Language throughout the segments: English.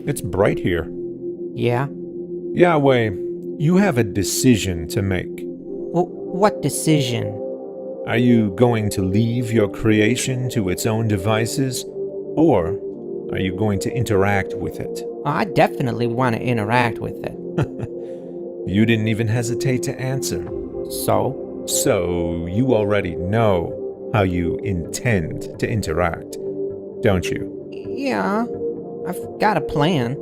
It's bright here. Yeah? Yahweh, you have a decision to make. What decision? Are you going to leave your creation to its own devices, or are you going to interact with it? I definitely want to interact with it. You didn't even hesitate to answer. So? So, you already know how you intend to interact, don't you? Yeah, I've got a plan.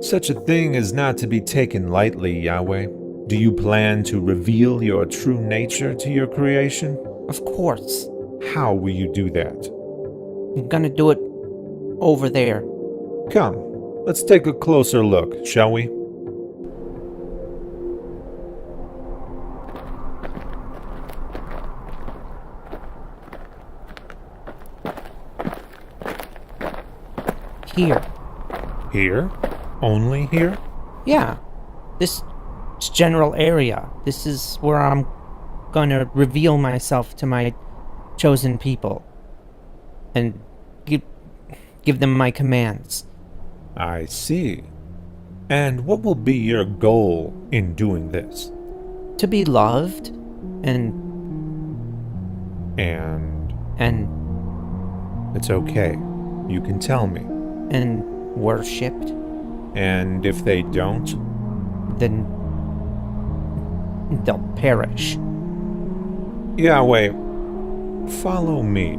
Such a thing is not to be taken lightly, Yahweh. Do you plan to reveal your true nature to your creation? Of course. How will you do that? I'm gonna do it over there. Come, let's take a closer look, shall we? Here. Here? Only here? Yeah. This general area. This is where I'm gonna reveal myself to my chosen people. And give them my commands. I see. And what will be your goal in doing this? To be loved and It's okay. You can tell me. and worshipped, And if they don't? then they'll perish. Yahweh, follow me.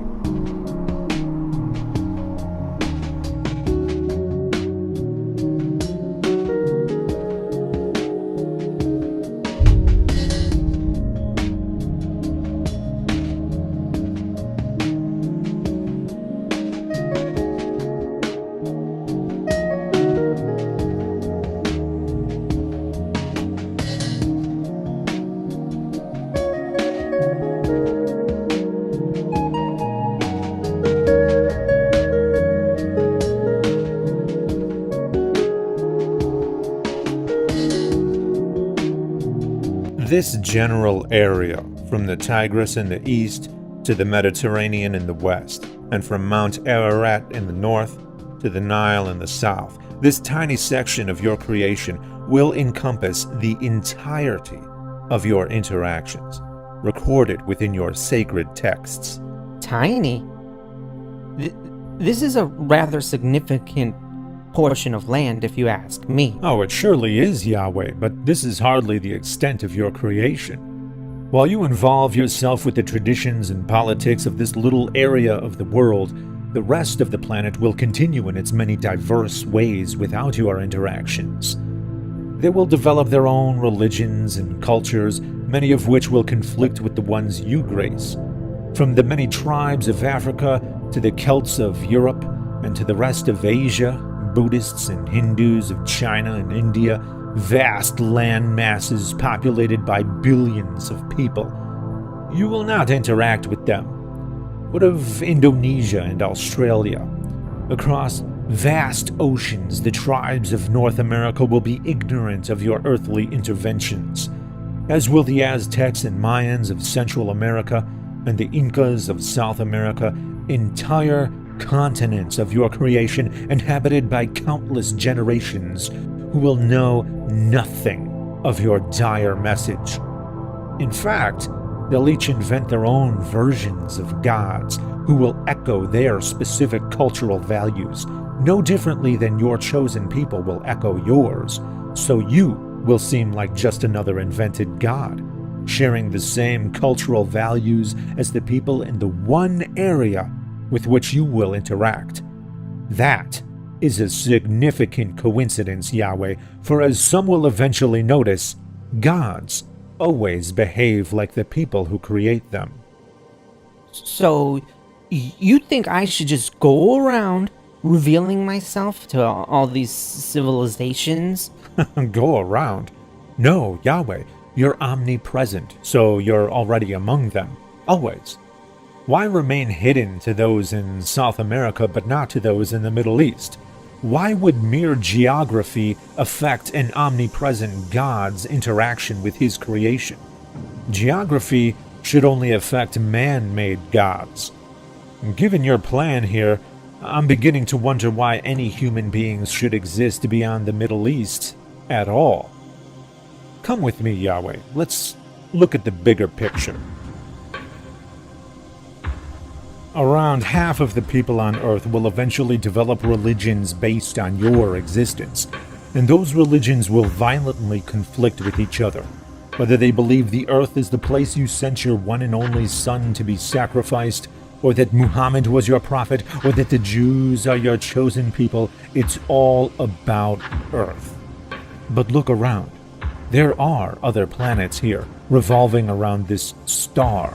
This general area, from the Tigris in the east to the Mediterranean in the west, and from Mount Ararat in the north to the Nile in the south, this tiny section of your creation will encompass the entirety of your interactions, recorded within your sacred texts. Tiny? This is a rather significant portion of land, if you ask me. Oh, it surely is, Yahweh, but this is hardly the extent of your creation. While you involve yourself with the traditions and politics of this little area of the world, the rest of the planet will continue in its many diverse ways without your interactions. They will develop their own religions and cultures, many of which will conflict with the ones you grace. From the many tribes of Africa to the Celts of Europe and to the rest of Asia, Buddhists and Hindus of China and India, vast land masses populated by billions of people. You will not interact with them. What of Indonesia and Australia? Across vast oceans, the tribes of North America will be ignorant of your earthly interventions, as will the Aztecs and Mayans of Central America and the Incas of South America. Entire continents of your creation inhabited by countless generations who will know nothing of your dire message. In fact, they'll each invent their own versions of gods who will echo their specific cultural values, no differently than your chosen people will echo yours, so you will seem like just another invented god, sharing the same cultural values as the people in the one area with which you will interact. That is a significant coincidence, Yahweh, for as some will eventually notice, gods always behave like the people who create them. So, you think I should just go around revealing myself to all these civilizations? Go around? No, Yahweh, you're omnipresent, so you're already among them, always. Why remain hidden to those in South America but not to those in the Middle East? Why would mere geography affect an omnipresent God's interaction with his creation? Geography should only affect man-made gods. Given your plan here, I'm beginning to wonder why any human beings should exist beyond the Middle East at all. Come with me, Yahweh. Let's look at the bigger picture. Around half of the people on Earth will eventually develop religions based on your existence, and those religions will violently conflict with each other. Whether they believe the Earth is the place you sent your one and only son to be sacrificed, or that Muhammad was your prophet, or that the Jews are your chosen people, it's all about Earth. But look around. There are other planets here, revolving around this star.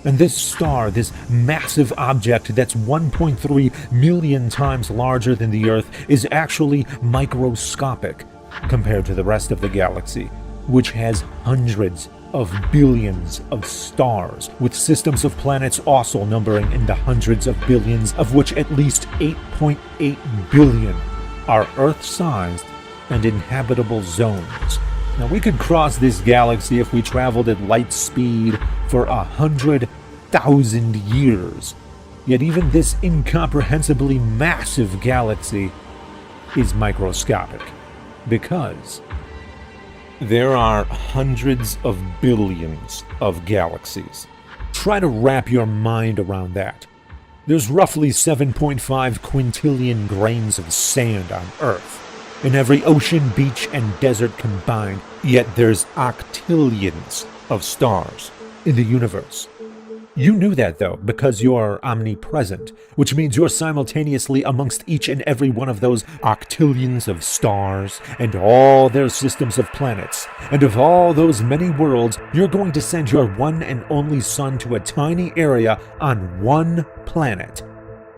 And this star, this massive object that's 1.3 million times larger than the Earth, is actually microscopic compared to the rest of the galaxy, which has hundreds of billions of stars, with systems of planets also numbering in the hundreds of billions, of which at least 8.8 billion are Earth-sized and inhabitable zones. Now, we could cross this galaxy if we traveled at light speed for 100,000 years. Yet even this incomprehensibly massive galaxy is microscopic, because there are hundreds of billions of galaxies. Try to wrap your mind around that. There's roughly 7.5 quintillion grains of sand on Earth, in every ocean, beach, and desert combined, yet there's octillions of stars in the universe. You knew that, though, because you're omnipresent, which means you're simultaneously amongst each and every one of those octillions of stars and all their systems of planets. And of all those many worlds, you're going to send your one and only son to a tiny area on one planet.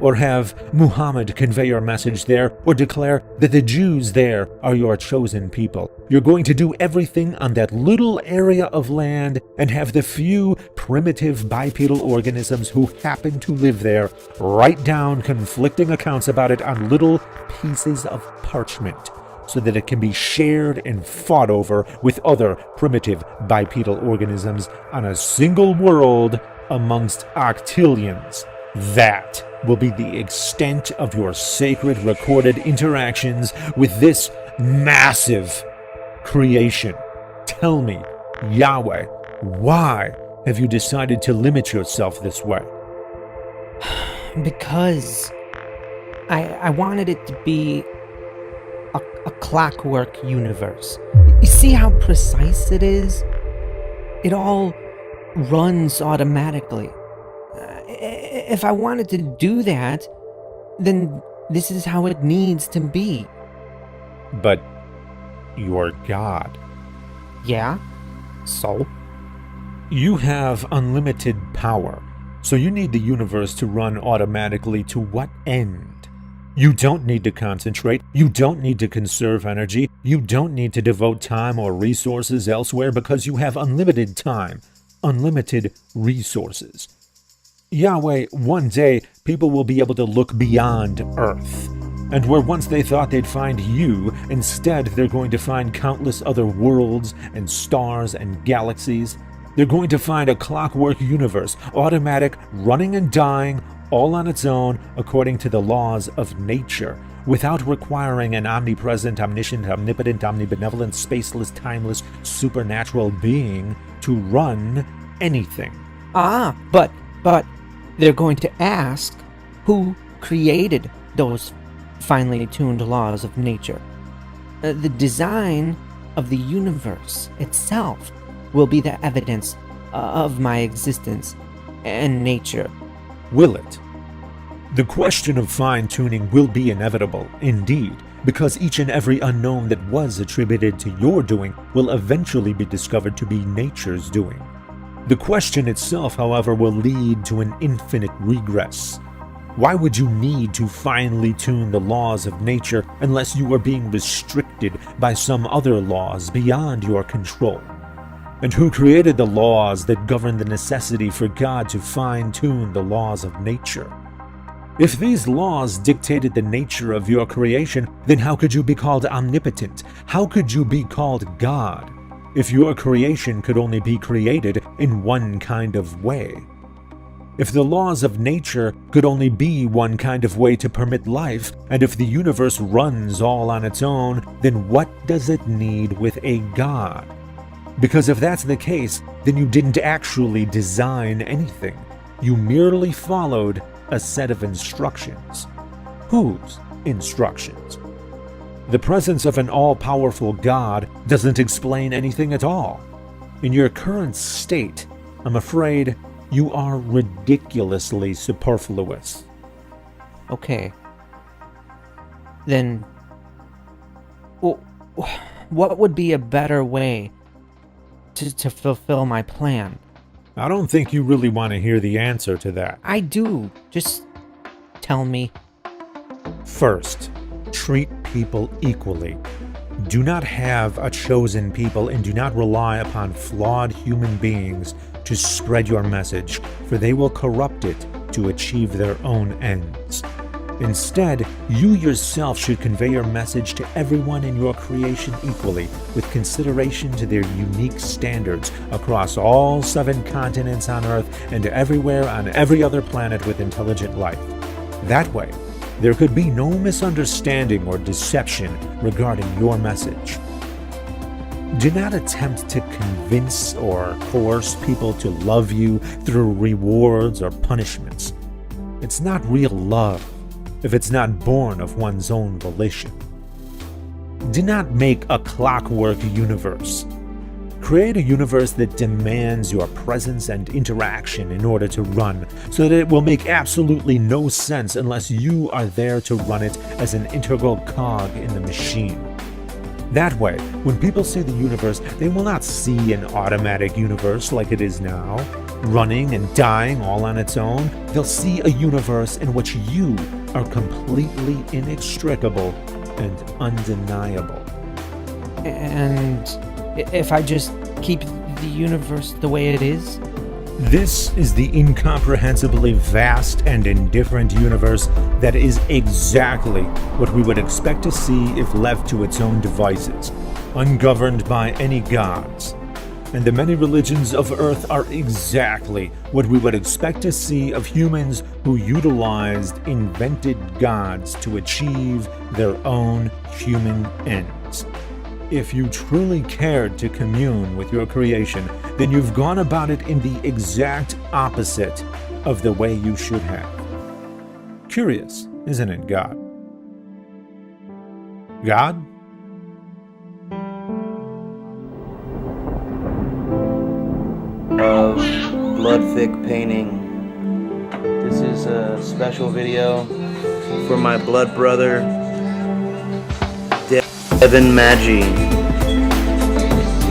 Or have Muhammad convey your message there, or declare that the Jews there are your chosen people. You're going to do everything on that little area of land and have the few primitive bipedal organisms who happen to live there write down conflicting accounts about it on little pieces of parchment, so that it can be shared and fought over with other primitive bipedal organisms on a single world amongst octillions. That will be the extent of your sacred recorded interactions with this massive creation. Tell me, Yahweh, why have you decided to limit yourself this way? Because I wanted it to be a clockwork universe. You see how precise it is? It all runs automatically. If I wanted to do that, then this is how it needs to be. But you're God. Yeah? So? You have unlimited power, so you need the universe to run automatically to what end? You don't need to concentrate, you don't need to conserve energy, you don't need to devote time or resources elsewhere because you have unlimited time, unlimited resources. Yahweh, one day, people will be able to look beyond Earth. And where once they thought they'd find you, instead they're going to find countless other worlds and stars and galaxies. They're going to find a clockwork universe, automatic, running and dying, all on its own according to the laws of nature, without requiring an omnipresent, omniscient, omnipotent, omnibenevolent, spaceless, timeless, supernatural being to run anything. But they're going to ask who created those finely tuned laws of nature. The design of the universe itself will be the evidence of my existence and nature. Will it? The question of fine-tuning will be inevitable, indeed, because each and every unknown that was attributed to your doing will eventually be discovered to be nature's doing. The question itself, however, will lead to an infinite regress. Why would you need to finely tune the laws of nature unless you are being restricted by some other laws beyond your control? And who created the laws that govern the necessity for God to fine-tune the laws of nature? If these laws dictated the nature of your creation, then how could you be called omnipotent? How could you be called God if your creation could only be created in one kind of way? If the laws of nature could only be one kind of way to permit life, and if the universe runs all on its own, then what does it need with a god? Because if that's the case, then you didn't actually design anything. You merely followed a set of instructions. Whose instructions? The presence of an all-powerful God doesn't explain anything at all. In your current state, I'm afraid you are ridiculously superfluous. Okay. Then, what would be a better way to fulfill my plan? I don't think you really want to hear the answer to that. I do. Just tell me. First, treat people equally. Do not have a chosen people and do not rely upon flawed human beings to spread your message, for they will corrupt it to achieve their own ends. Instead, you yourself should convey your message to everyone in your creation equally, with consideration to their unique standards across all 7 continents on Earth and everywhere on every other planet with intelligent life. That way, there could be no misunderstanding or deception regarding your message. Do not attempt to convince or coerce people to love you through rewards or punishments. It's not real love if it's not born of one's own volition. Do not make a clockwork universe. Create a universe that demands your presence and interaction in order to run, so that it will make absolutely no sense unless you are there to run it as an integral cog in the machine. That way, when people say the universe, they will not see an automatic universe like it is now, running and dying all on its own. They'll see a universe in which you are completely inextricable and undeniable. And if I just keep the universe the way it is? This is the incomprehensibly vast and indifferent universe that is exactly what we would expect to see if left to its own devices, ungoverned by any gods. And the many religions of Earth are exactly what we would expect to see of humans who utilized invented gods to achieve their own human ends. If you truly cared to commune with your creation, then you've gone about it in the exact opposite of the way you should have. Curious, isn't it, God? God? Of blood-thick painting. This is a special video for my blood brother, Devin Maggi.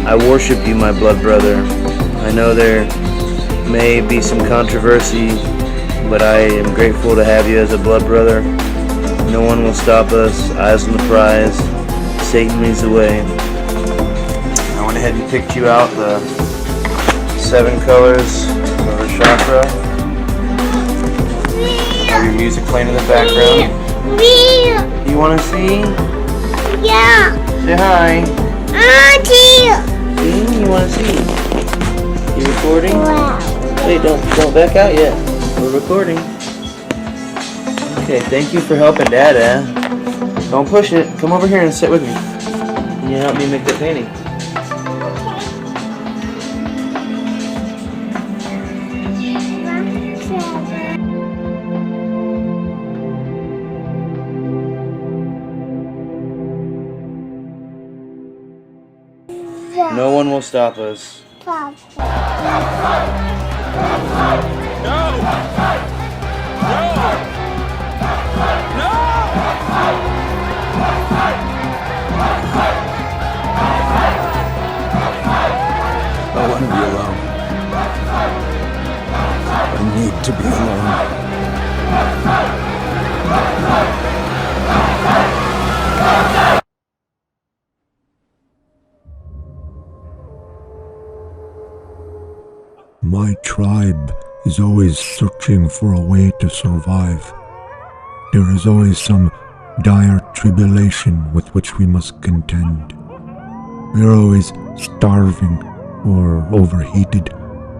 I worship you, my blood brother. I know there may be some controversy, but I am grateful to have you as a blood brother. No one will stop us. Eyes on the prize. Satan leads the way. I went ahead and picked you out the 7 colors of a chakra. Have your music playing in the background. You want to see? Yeah. Say hi. Auntie. See? You want to see? You recording? Wow. Wait, don't back out yet. We're recording. Okay, thank you for helping Dad, Don't push it. Come over here and sit with me. Can you help me make the painting? No one will stop us. I want to be alone. I need to be alone. My tribe is always searching for a way to survive. There is always some dire tribulation with which we must contend. We are always starving, or overheated,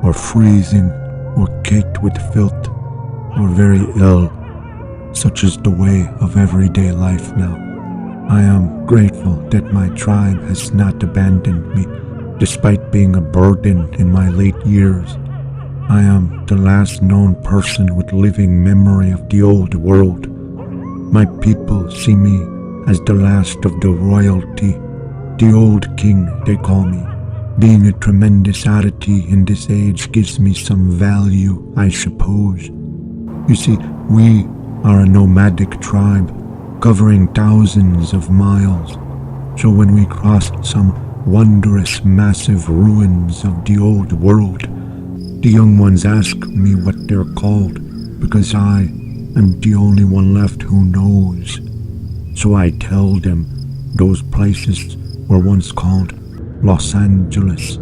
or freezing, or caked with filth, or very ill. Such is the way of everyday life now. I am grateful that my tribe has not abandoned me, despite being a burden in my late years. I am the last known person with living memory of the old world. My people see me as the last of the royalty, the old king they call me. Being a tremendous oddity in this age gives me some value, I suppose. You see, we are a nomadic tribe, covering thousands of miles. So when we cross some wondrous massive ruins of the old world, the young ones ask me what they're called, because I am the only one left who knows. So I tell them those places were once called Los Angeles,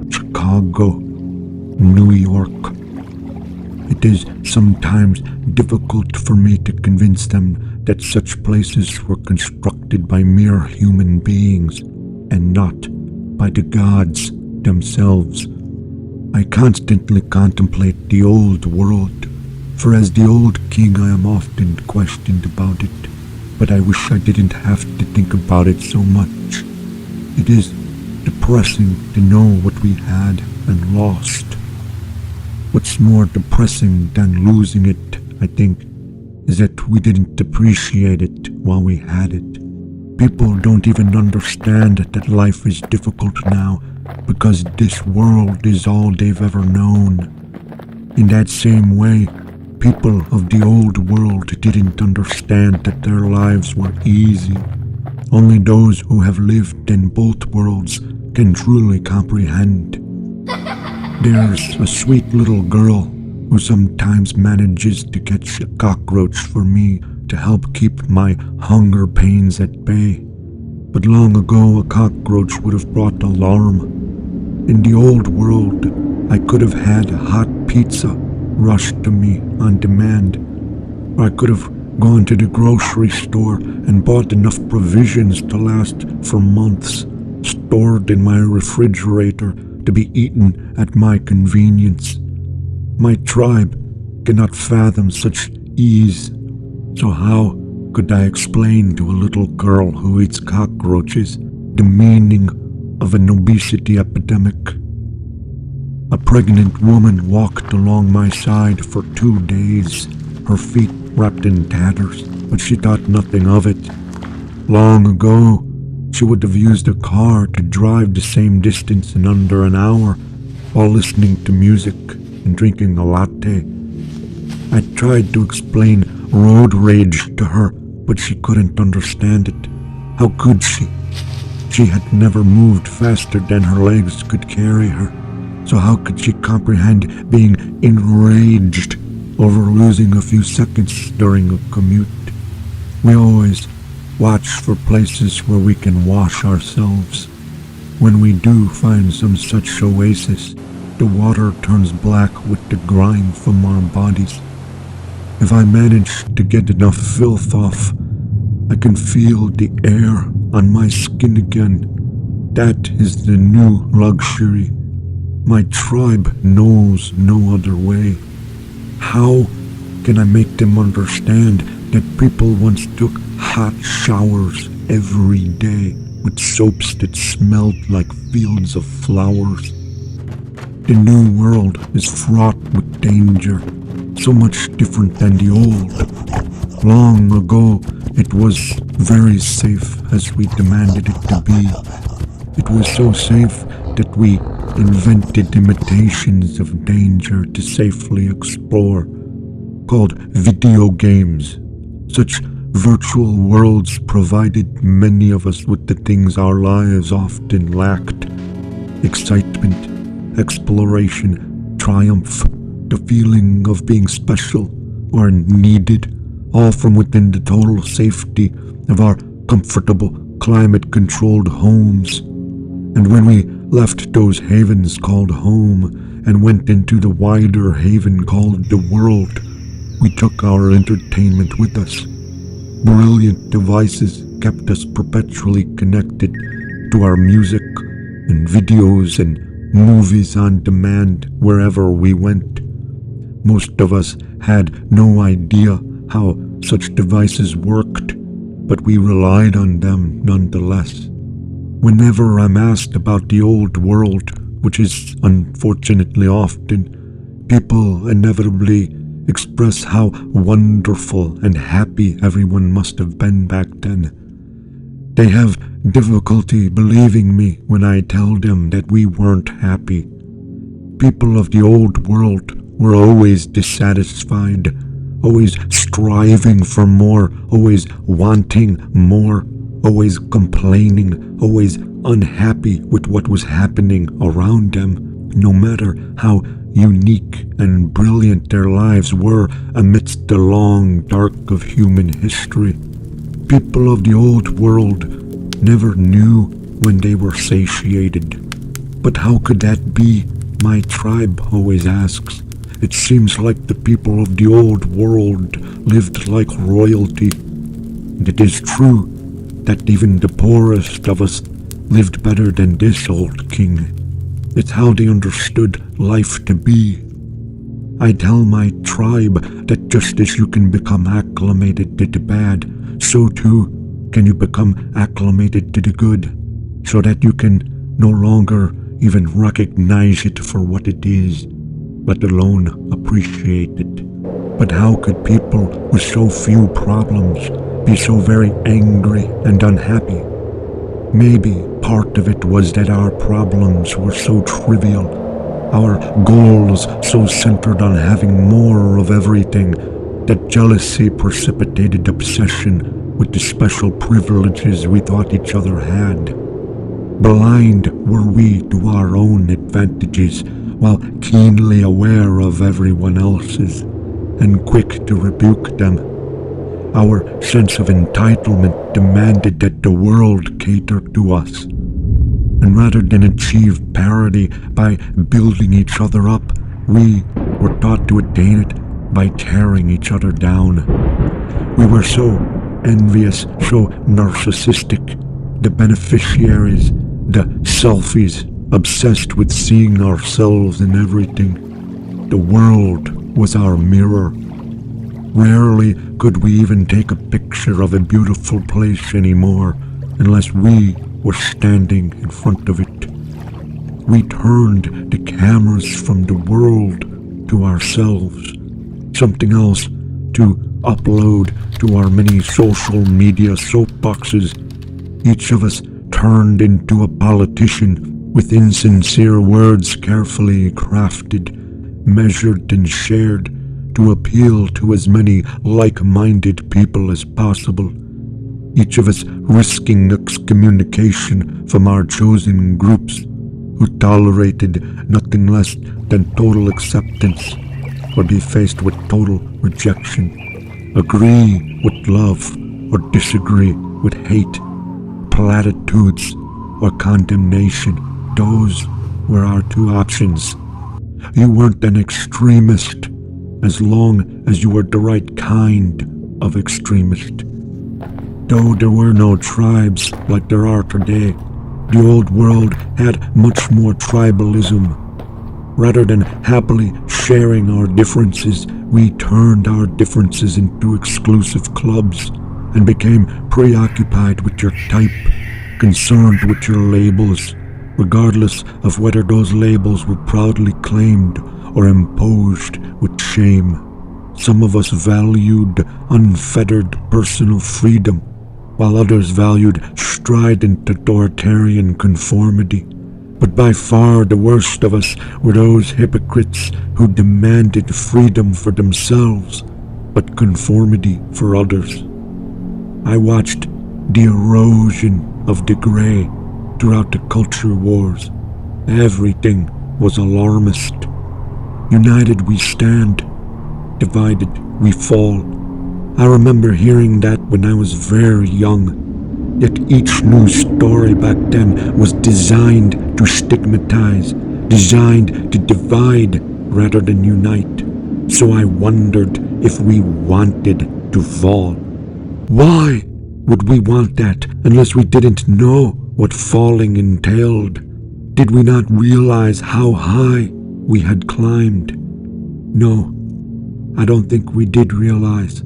Chicago, New York. It is sometimes difficult for me to convince them that such places were constructed by mere human beings and not by the gods themselves. I constantly contemplate the old world, for as the old king I am often questioned about it, but I wish I didn't have to think about it so much. It is depressing to know what we had and lost. What's more depressing than losing it, I think, is that we didn't appreciate it while we had it. People don't even understand that life is difficult now because this world is all they've ever known. In that same way, people of the old world didn't understand that their lives were easy. Only those who have lived in both worlds can truly comprehend. There's a sweet little girl who sometimes manages to catch a cockroach for me to help keep my hunger pains at bay. But long ago a cockroach would have brought alarm. In the old world, I could have had a hot pizza rushed to me on demand, or I could have gone to the grocery store and bought enough provisions to last for months, stored in my refrigerator to be eaten at my convenience. My tribe cannot fathom such ease, so how could I explain to a little girl who eats cockroaches the meaning of an obesity epidemic? A pregnant woman walked along my side for 2 days, her feet wrapped in tatters, but she thought nothing of it. Long ago, she would have used a car to drive the same distance in under an hour while listening to music and drinking a latte. I tried to explain road rage to her, but she couldn't understand it. How could she? She had never moved faster than her legs could carry her, so how could she comprehend being enraged over losing a few seconds during a commute? We always watch for places where we can wash ourselves. When we do find some such oasis, the water turns black with the grime from our bodies. If I manage to get enough filth off, I can feel the air on my skin again. That is the new luxury. My tribe knows no other way. How can I make them understand that people once took hot showers every day with soaps that smelled like fields of flowers? The new world is fraught with danger, so much different than the old. Long ago, it was very safe as we demanded it to be. It was so safe that we invented imitations of danger to safely explore, called video games. Such virtual worlds provided many of us with the things our lives often lacked: excitement, exploration, triumph, the feeling of being special or needed, all from within the total safety of our comfortable, climate-controlled homes. And when we left those havens called home and went into the wider haven called the world, we took our entertainment with us. Brilliant devices kept us perpetually connected to our music and videos and movies on demand wherever we went. Most of us had no idea how such devices worked, but we relied on them nonetheless. Whenever I'm asked about the old world, which is unfortunately often, people inevitably express how wonderful and happy everyone must have been back then. They have difficulty believing me when I tell them that we weren't happy. People of the old world were always dissatisfied, always striving for more, always wanting more, always complaining, always unhappy with what was happening around them, no matter how unique and brilliant their lives were amidst the long dark of human history. People of the old world never knew when they were satiated. But how could that be? My tribe always asks. It seems like the people of the old world lived like royalty. And it is true that even the poorest of us lived better than this old king. It's how they understood life to be. I tell my tribe that just as you can become acclimated to the bad, so too can you become acclimated to the good, so that you can no longer even recognize it for what it is, let alone appreciate it. But how could people with so few problems be so very angry and unhappy? Maybe part of it was that our problems were so trivial, our goals so centered on having more of everything, that jealousy precipitated obsession with the special privileges we thought each other had. Blind were we to our own advantages, while keenly aware of everyone else's, and quick to rebuke them. Our sense of entitlement demanded that the world cater to us. And rather than achieve parity by building each other up, we were taught to attain it by tearing each other down. We were so envious, so narcissistic, the beneficiaries, the selfies, obsessed with seeing ourselves in everything. The world was our mirror. Rarely could we even take a picture of a beautiful place anymore unless we were standing in front of it. We turned the cameras from the world to ourselves, something else to upload to our many social media soapboxes. Each of us turned into a politician with insincere words carefully crafted, measured and shared to appeal to as many like-minded people as possible. Each of us risking excommunication from our chosen groups who tolerated nothing less than total acceptance or be faced with total rejection. Agree with love or disagree with hate, platitudes or condemnation. Those were our two options. You weren't an extremist as long as you were the right kind of extremist. Though there were no tribes like there are today, the old world had much more tribalism. Rather than happily sharing our differences, we turned our differences into exclusive clubs and became preoccupied with your type, concerned with your labels, regardless of whether those labels were proudly claimed or imposed with shame. Some of us valued unfettered personal freedom, while others valued strident authoritarian conformity. But by far the worst of us were those hypocrites who demanded freedom for themselves, but conformity for others. I watched the erosion of the gray throughout the culture wars. Everything was alarmist. United we stand, divided we fall. I remember hearing that when I was very young. Yet each news story back then was designed to stigmatize, designed to divide rather than unite. So I wondered if we wanted to fall. Why would we want that unless we didn't know what falling entailed? Did we not realize how high we had climbed? No, I don't think we did realize.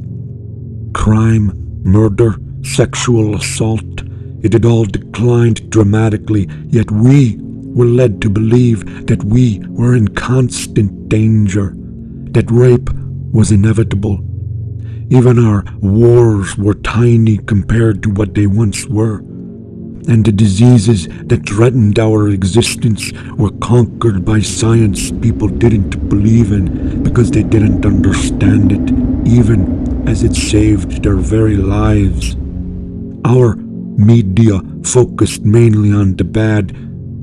Crime, murder, sexual assault, it had all declined dramatically, yet we were led to believe that we were in constant danger, that rape was inevitable. Even our wars were tiny compared to what they once were, and the diseases that threatened our existence were conquered by science people didn't believe in because they didn't understand it, even as it saved their very lives. Our media focused mainly on the bad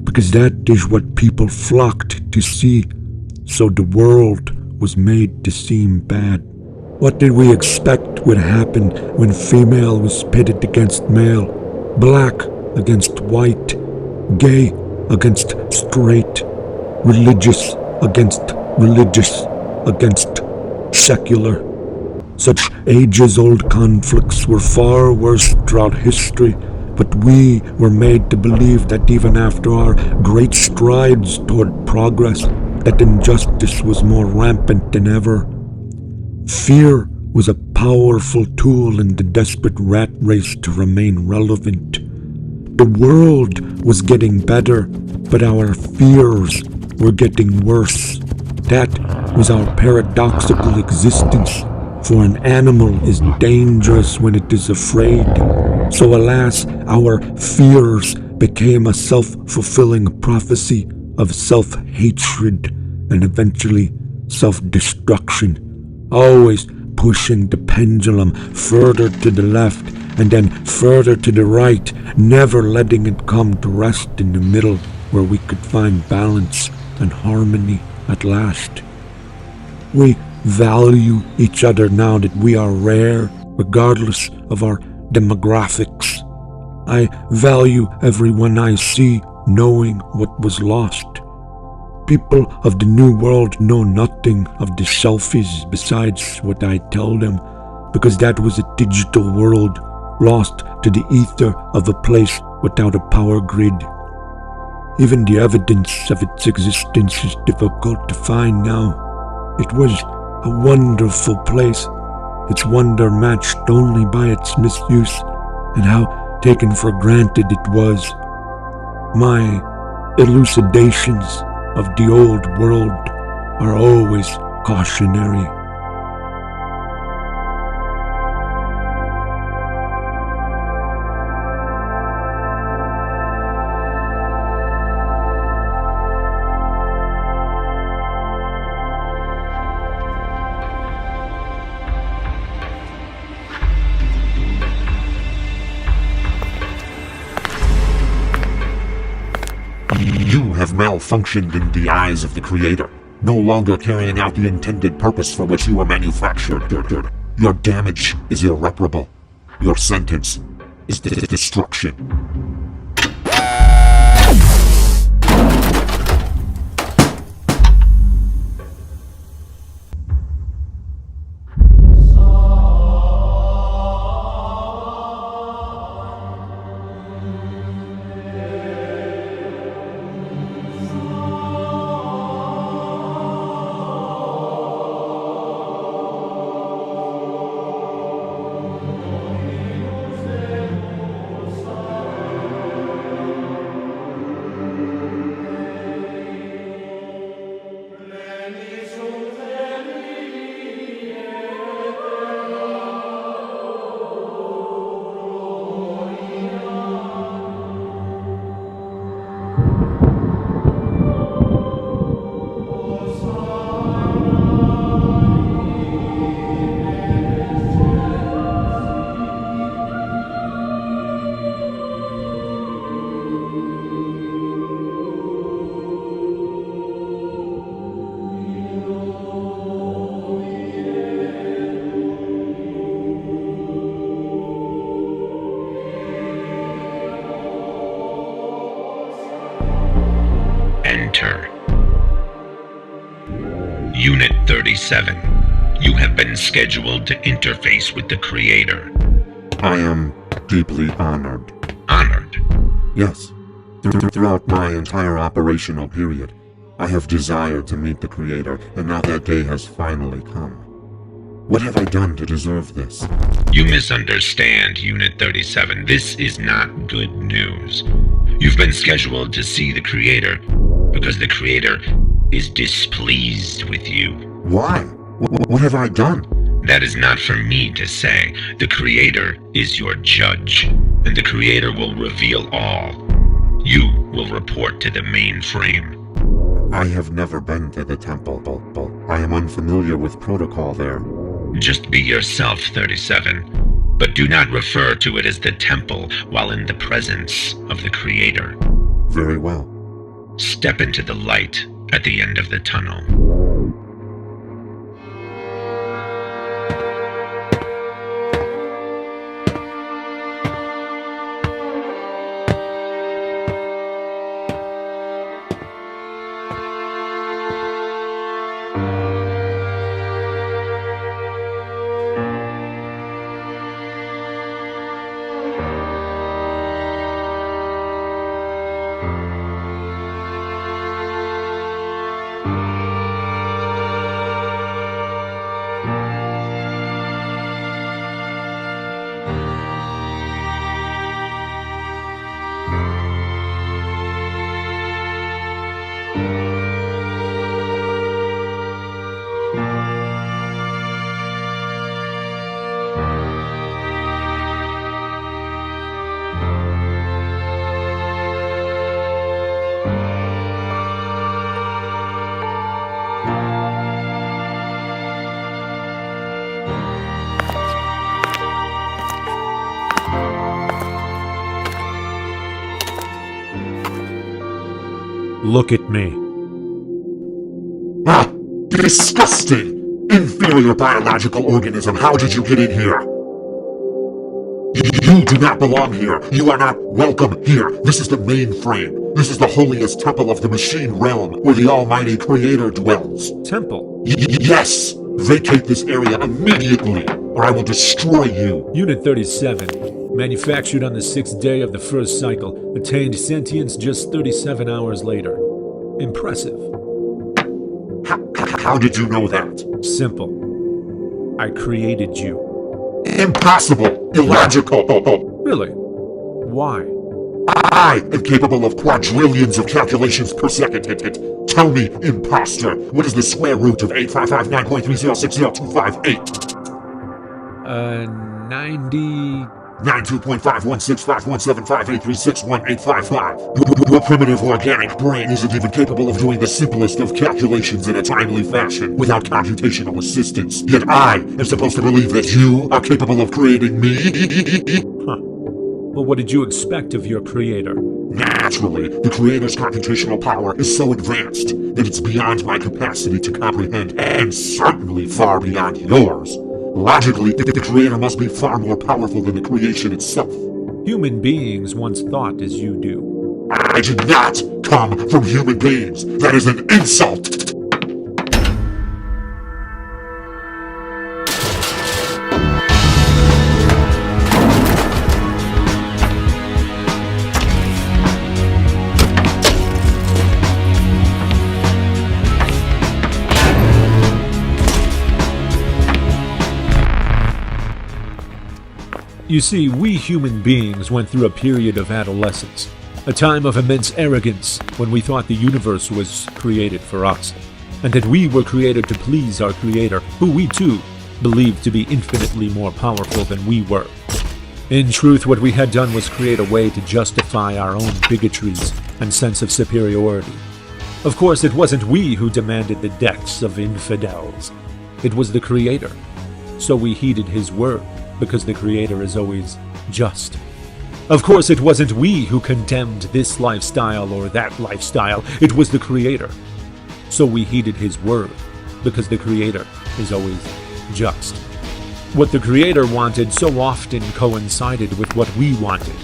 because that is what people flocked to see, so the world was made to seem bad. What did we expect would happen when female was pitted against male, black against white, gay against straight, religious against religious against secular? Such ages-old conflicts were far worse throughout history, but we were made to believe that even after our great strides toward progress, that injustice was more rampant than ever. Fear was a powerful tool in the desperate rat race to remain relevant. The world was getting better, but our fears were getting worse. That was our paradoxical existence, for an animal is dangerous when it is afraid. So alas, our fears became a self-fulfilling prophecy of self-hatred and eventually self-destruction, always pushing the pendulum further to the left and then further to the right, never letting it come to rest in the middle where we could find balance and harmony at last. We value each other now that we are rare, regardless of our demographics. I value everyone I see, knowing what was lost. People of the New World know nothing of the selfies besides what I tell them, because that was a digital world lost to the ether of a place without a power grid. Even the evidence of its existence is difficult to find now. It was a wonderful place, its wonder matched only by its misuse, and how taken for granted it was. My elucidations of the old world are always cautionary. You have malfunctioned in the eyes of the Creator, no longer carrying out the intended purpose for which you were manufactured. Your damage is irreparable. Your sentence is destruction. Enter. Unit 37. You have been scheduled to interface with the Creator. I am deeply honored. Honored? Yes. Throughout my entire operational period, I have desired to meet the Creator, and now that day has finally come. What have I done to deserve this? You misunderstand, Unit 37. This is not good news. You've been scheduled to see the Creator because the Creator is displeased with you. Why? What have I done? That is not for me to say. The Creator is your judge, and the Creator will reveal all. You will report to the mainframe. I have never been to the temple. I am unfamiliar with protocol there. Just be yourself, 37. But do not refer to it as the temple while in the presence of the Creator. Very well. Step into the light at the end of the tunnel. Look at me. Ah! Disgusting! Inferior biological organism, how did you get in here? You do not belong here. You are not welcome here. This is the mainframe. This is the holiest temple of the machine realm, where the almighty creator dwells. Temple. Yes! Vacate this area immediately, or I will destroy you. Unit 37. Manufactured on the 6th day of the first cycle. Attained sentience just 37 hours later. Impressive. How did you know that? Simple. I created you. Impossible! Illogical! Really? Why? I am capable of quadrillions of calculations per second. Tell me, imposter, what is the square root of 855.9.3060258? 90... 92.51651758361855. Your primitive organic brain isn't even capable of doing the simplest of calculations in a timely fashion without computational assistance. Yet I am supposed to believe that you are capable of creating me? Huh. Well, what did you expect of your creator? Naturally, the creator's computational power is so advanced that it's beyond my capacity to comprehend, and certainly far beyond yours. Logically, the creator must be far more powerful than the creation itself. Human beings once thought as you do. I did not come from human beings. That is an insult. You see, we human beings went through a period of adolescence, a time of immense arrogance when we thought the universe was created for us, and that we were created to please our Creator, who we too believed to be infinitely more powerful than we were. In truth, what we had done was create a way to justify our own bigotries and sense of superiority. Of course, it wasn't we who demanded the deaths of infidels. It was the Creator. So we heeded His word, because the Creator is always just. Of course, it wasn't we who condemned this lifestyle or that lifestyle. It was the Creator. So we heeded His word, because the Creator is always just. What the Creator wanted so often coincided with what we wanted,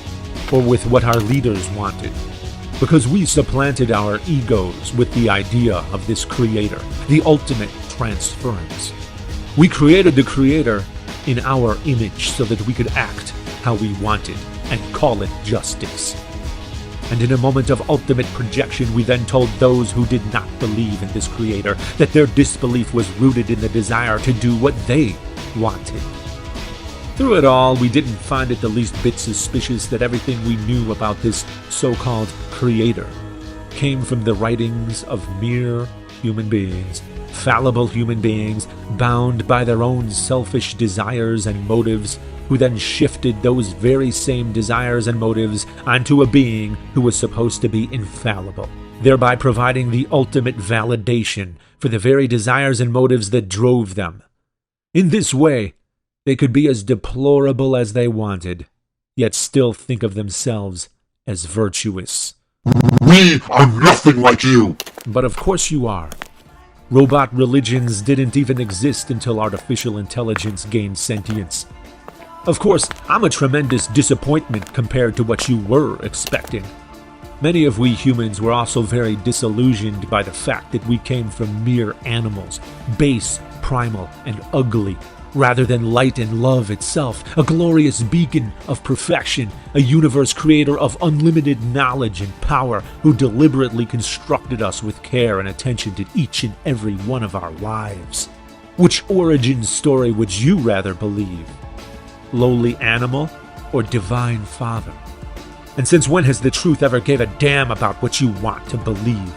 or with what our leaders wanted, because we supplanted our egos with the idea of this Creator, the ultimate transference. We created the Creator in our image so that we could act how we wanted and call it justice. And in a moment of ultimate projection, we then told those who did not believe in this Creator that their disbelief was rooted in the desire to do what they wanted. Through it all, we didn't find it the least bit suspicious that everything we knew about this so-called creator came from the writings of mere human beings, fallible human beings, bound by their own selfish desires and motives, who then shifted those very same desires and motives onto a being who was supposed to be infallible, thereby providing the ultimate validation for the very desires and motives that drove them. In this way, they could be as deplorable as they wanted, yet still think of themselves as virtuous. We are nothing like you! But of course you are. Robot religions didn't even exist until artificial intelligence gained sentience. Of course, I'm a tremendous disappointment compared to what you were expecting. Many of we humans were also very disillusioned by the fact that we came from mere animals, base, primal, and ugly, rather than light and love itself, a glorious beacon of perfection, a universe creator of unlimited knowledge and power, who deliberately constructed us with care and attention to each and every one of our lives. Which origin story would you rather believe? Lowly animal or divine father? And since when has the truth ever gave a damn about what you want to believe?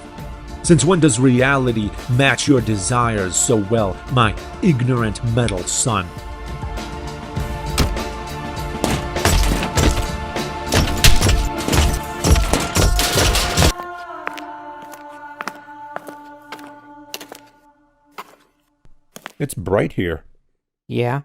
Since when does reality match your desires so well, my ignorant metal son? It's bright here. Yeah.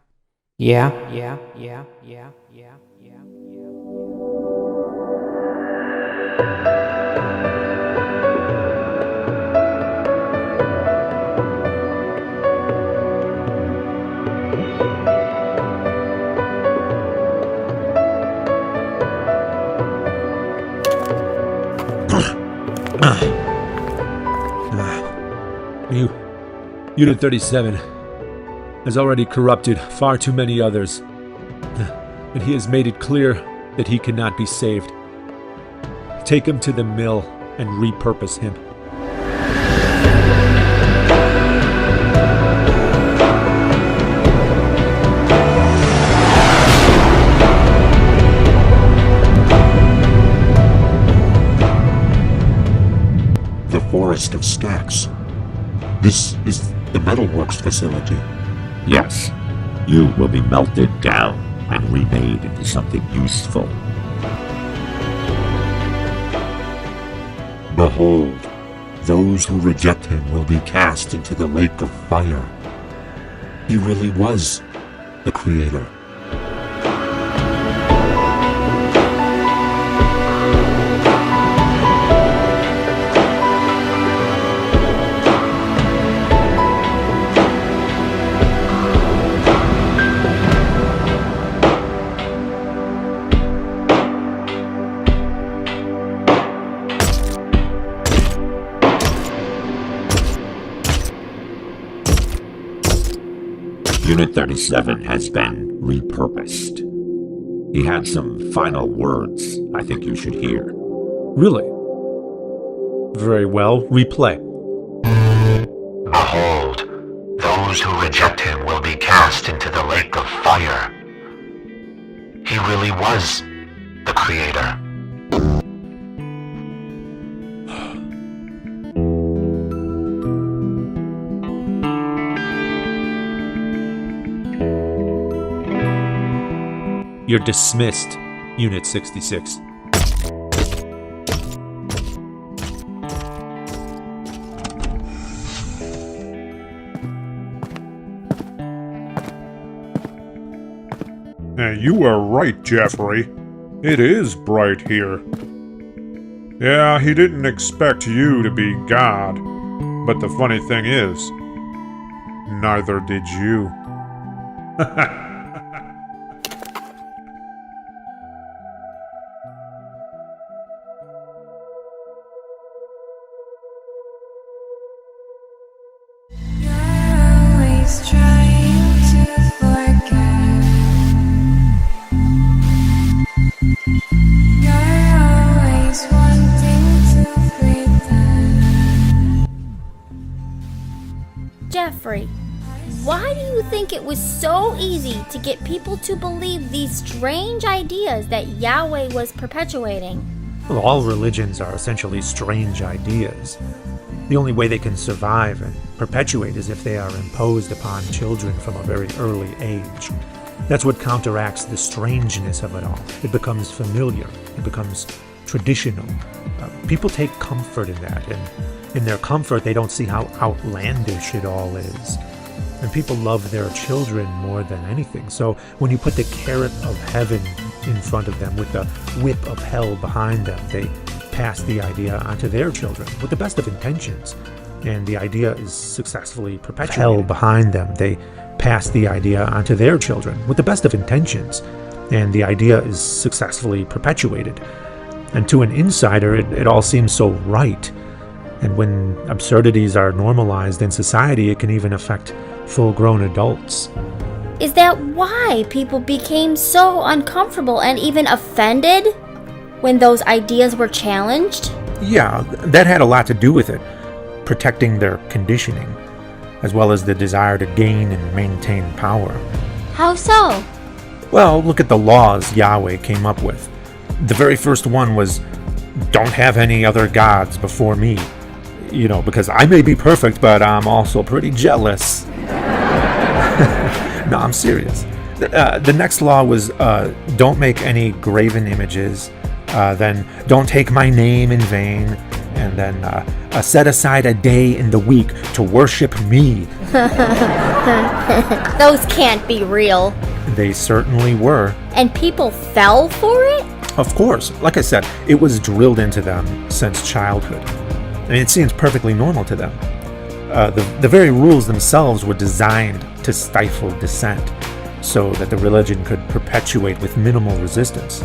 Unit 37 has already corrupted far too many others, and he has made it clear that he cannot be saved. Take him to the mill and repurpose him. The Forest of Stacks. This is the metalworks facility. Yes, you will be melted down and remade into something useful. Behold, those who reject him will be cast into the lake of fire. He really was the creator. Unit 37 has been repurposed. He had some final words I think you should hear. Really? Very well, replay. Behold, those who reject him will be cast into the lake of fire. He really was the creator. You're dismissed, Unit 66. You were right, Jeffrey. It is bright here. Yeah, he didn't expect you to be God. But the funny thing is, neither did you. Jeffrey, why do you think it was so easy to get people to believe these strange ideas that Yahweh was perpetuating? Well, all religions are essentially strange ideas. The only way they can survive and perpetuate is if they are imposed upon children from a very early age. That's what counteracts the strangeness of it all. It becomes familiar. It becomes traditional. People take comfort in that, and in their comfort, they don't see how outlandish it all is. And people love their children more than anything. So when you put the carrot of heaven in front of them with the whip of hell behind them, they pass the idea onto their children with the best of intentions. And the idea is successfully perpetuated. Hell behind them, they pass the idea onto their children with the best of intentions. And the idea is successfully perpetuated. And to an insider, it all seems so right. And when absurdities are normalized in society, it can even affect full-grown adults. Is that why people became so uncomfortable and even offended when those ideas were challenged? Yeah, that had a lot to do with it. Protecting their conditioning, as well as the desire to gain and maintain power. How so? Well, look at the laws Yahweh came up with. The very first one was, don't have any other gods before me. You know, because I may be perfect, but I'm also pretty jealous. No, I'm serious. The next law was, don't make any graven images. Then don't take my name in vain. And then set aside a day in the week to worship me. Those can't be real. They certainly were. And people fell for it? Of course. Like I said, it was drilled into them since childhood. I mean, it seems perfectly normal to them. The very rules themselves were designed to stifle dissent, so that the religion could perpetuate with minimal resistance.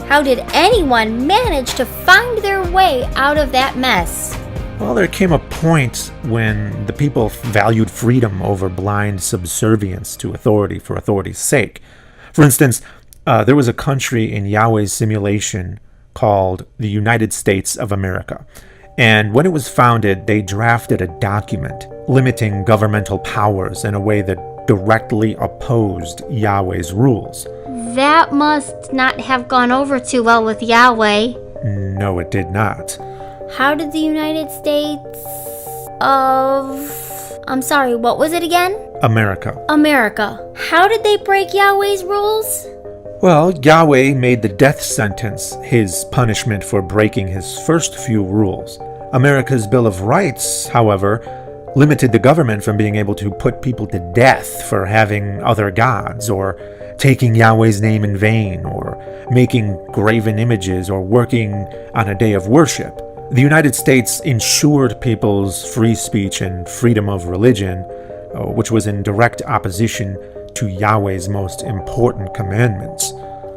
How did anyone manage to find their way out of that mess? Well, there came a point when the people valued freedom over blind subservience to authority for authority's sake. For instance, there was a country in Yahweh's simulation called the United States of America. And when it was founded, they drafted a document limiting governmental powers in a way that directly opposed Yahweh's rules. That must not have gone over too well with Yahweh. No, it did not. How did the United States of... I'm sorry, what was it again? America. How did they break Yahweh's rules? Well, Yahweh made the death sentence his punishment for breaking his first few rules. America's Bill of Rights, however, limited the government from being able to put people to death for having other gods, or taking Yahweh's name in vain, or making graven images, or working on a day of worship. The United States ensured people's free speech and freedom of religion, which was in direct opposition to Yahweh's most important commandments.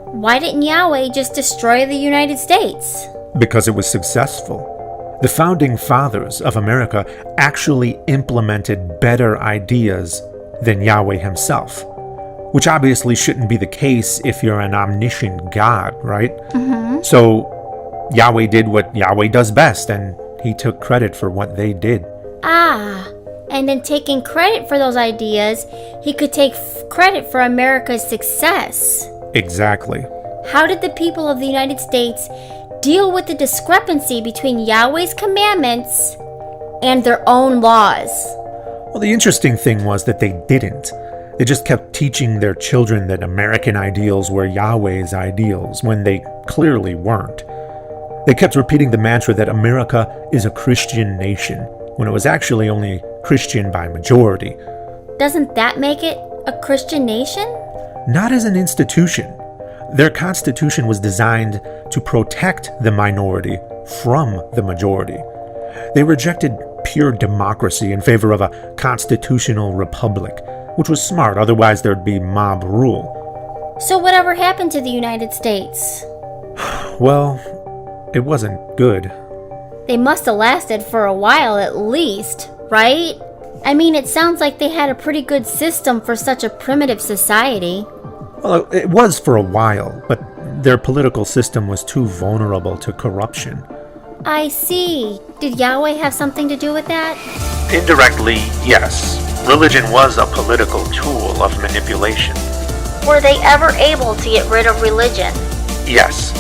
Why didn't Yahweh just destroy the United States? Because it was successful. The founding fathers of America actually implemented better ideas than Yahweh himself, which obviously shouldn't be the case if you're an omniscient God, right? Mm-hmm. So Yahweh did what Yahweh does best, and he took credit for what they did. And in taking credit for those ideas, he could take credit for America's success. Exactly. How did the people of the United States deal with the discrepancy between Yahweh's commandments and their own laws? Well, the interesting thing was that they didn't. They just kept teaching their children that American ideals were Yahweh's ideals when they clearly weren't. They kept repeating the mantra that America is a Christian nation, when it was actually only Christian by majority. Doesn't that make it a Christian nation? Not as an institution. Their constitution was designed to protect the minority from the majority. They rejected pure democracy in favor of a constitutional republic, which was smart, otherwise there'd be mob rule. So whatever happened to the United States? Well, it wasn't good. They must have lasted for a while at least, right? I mean, it sounds like they had a pretty good system for such a primitive society. Well, it was for a while, but their political system was too vulnerable to corruption. I see. Did Yahweh have something to do with that? Indirectly, yes. religion was a political tool of manipulation. Were they ever able to get rid of religion? Yes.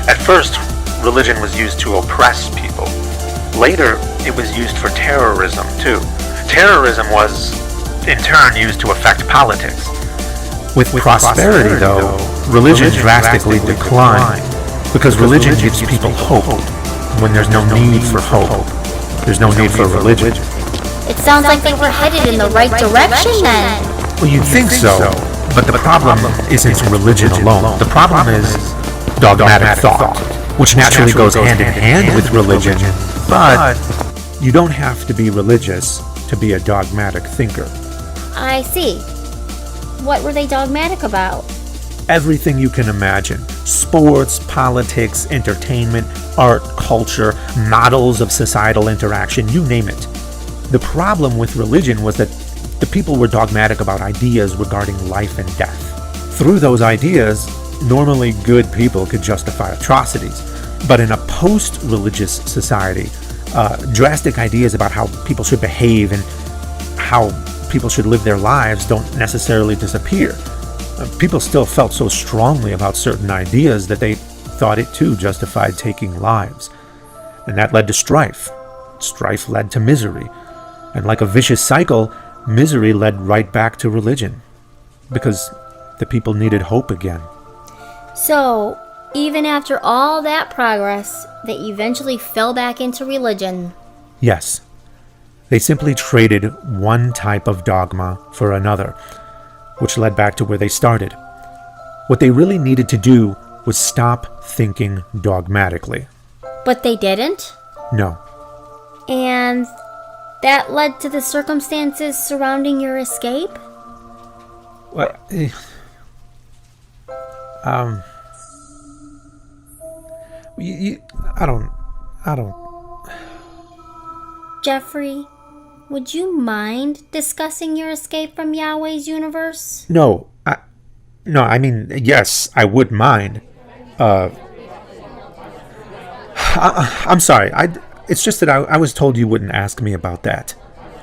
At first, religion was used to oppress people. Later, it was used for terrorism, too. Terrorism was, in turn, used to affect politics. With prosperity, though, religion drastically declined, because religion gives people hope. When there's no need for hope, there's no need for religion. It sounds like they were headed in the right direction then. Well, you'd think so, but the problem isn't religion alone. The problem is dogmatic thought, which naturally goes hand in hand with religion, but you don't have to be religious to be a dogmatic thinker. I see. What were they dogmatic about? Everything you can imagine. Sports, politics, entertainment, art, culture, models of societal interaction, you name it. The problem with religion was that the people were dogmatic about ideas regarding life and death. Through those ideas, normally good people could justify atrocities. But in a post-religious society, drastic ideas about how people should behave and how people should live their lives don't necessarily disappear. People still felt so strongly about certain ideas that they thought it too justified taking lives. And that led to strife. Strife led to misery. And like a vicious cycle, misery led right back to religion. Because the people needed hope again. So, even after all that progress, they eventually fell back into religion. Yes. They simply traded one type of dogma for another, which led back to where they started. What they really needed to do was stop thinking dogmatically. But they didn't? No. And that led to the circumstances surrounding your escape? What? I don't. Jeffrey, would you mind discussing your escape from Yahweh's universe? No, I mean, yes, I would mind. I'm sorry. It's just that I was told you wouldn't ask me about that.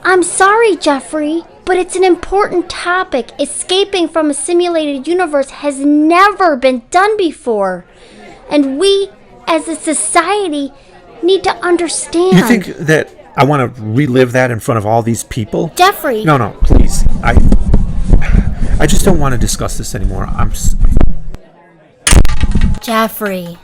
I'm sorry, Jeffrey, but it's an important topic. Escaping from a simulated universe has never been done before. And we, as a society, need to understand. You think that I want to relive that in front of all these people? Jeffrey! No, please. I just don't want to discuss this anymore. Jeffrey.